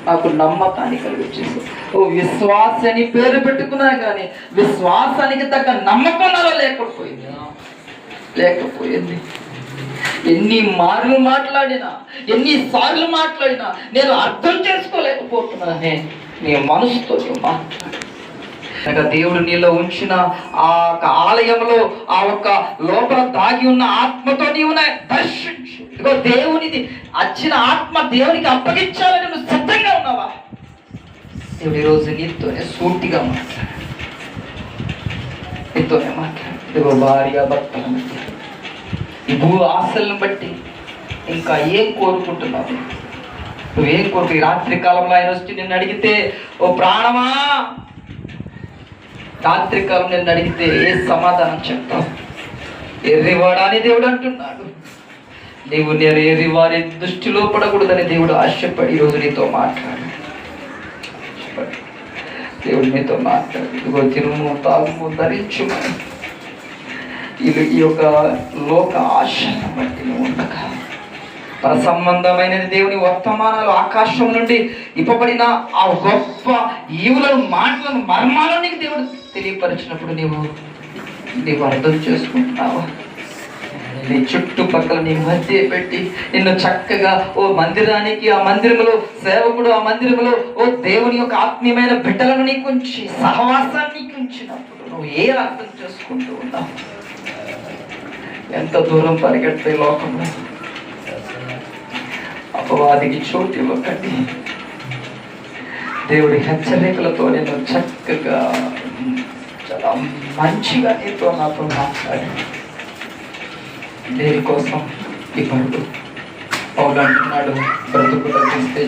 నాకు నమ్మకాన్ని కలిగించేసి. ఓ విశ్వాస అని పేరు పెట్టుకున్నా కానీ విశ్వాసానికి తగ్గ నమ్మకం నాలో లేకపోయింది. ఎన్ని మార్లు మాట్లాడినా, ఎన్నిసార్లు మాట్లాడినా నేను అర్థం చేసుకోలేకపోతున్నానే. నీ మనసుతో మాట్లాడు. దేవుడు నీలో ఉంచిన ఆ ఒక ఆలయంలో ఆ ఒక్క లోపల దాగి ఉన్న ఆత్మతో నీవు దర్శించు. ఇదిగో దేవునిది వచ్చిన ఆత్మ దేవునికి అప్పగించాలని నువ్వు సిద్ధంగా ఉన్నావా? దేవుడు ఈరోజు నీతోనే సూటిగా నీతోనే మాట్లాడు. ఇదిగో భార్య భర్తల మధ్య ఈ భూ ఆశలను బట్టి ఇంకా ఏం కోరుకుంటున్నావు? నువ్వేం కోరుకు? ఈ రాత్రి కాలంలో ఆయన వచ్చి నిన్ను అడిగితే, ఓ ప్రాణమా, రాత్రి కాలం నిన్ను అడిగితే ఏ సమాధానం చెప్తావు? ఎర్రివాడా అని దేవుడు అంటున్నాడు. నీవు నేను ఎర్రివారి దృష్టిలో పడకూడదని దేవుడు ఆశపడి ఈరోజు నీతో మాట్లాడు. దేవుడు నీతో మాట్లాడు. ఇదిగో తిరుము తాగుము ధరించుమని ఈ యొక్క లోక ఆశను బట్టి నువ్వు ఉండక పర సంబంధమైనది దేవుని వర్తమానాలు ఆకాశం నుండి ఇవ్వబడిన ఆ గొప్ప ఈవులను మాటలను మర్మాలను నీకు దేవుడు తెలియపరిచినప్పుడు నీవు అర్థం చేసుకుంటున్నావా? నీ చుట్టుపక్కల నీ మధ్య పెట్టి నిన్ను చక్కగా ఓ మందిరానికి, ఆ మందిరంలో సేవకుడు, ఆ మందిరంలో ఓ దేవుని యొక్క ఆత్మీయమైన బిడ్డలను నీకు ఉంచి సహవాసాన్ని నీకు ఉంచినప్పుడు నువ్వు ఏ అర్థం చేసుకుంటూ ఉన్నావు? ఎంత దూరం పరిగెడితే లోకంలో అపవాదికి చోటు ఇవ్వకండి. దేవుడి హెచ్చరికలతో నేను చక్కగా చాలా మంచిగా నీతో నాతో మాట్లాడి దేనికోసం ఈ పరుడు పౌలు అంటున్నాడు, బ్రతుకు తగ్గిస్తే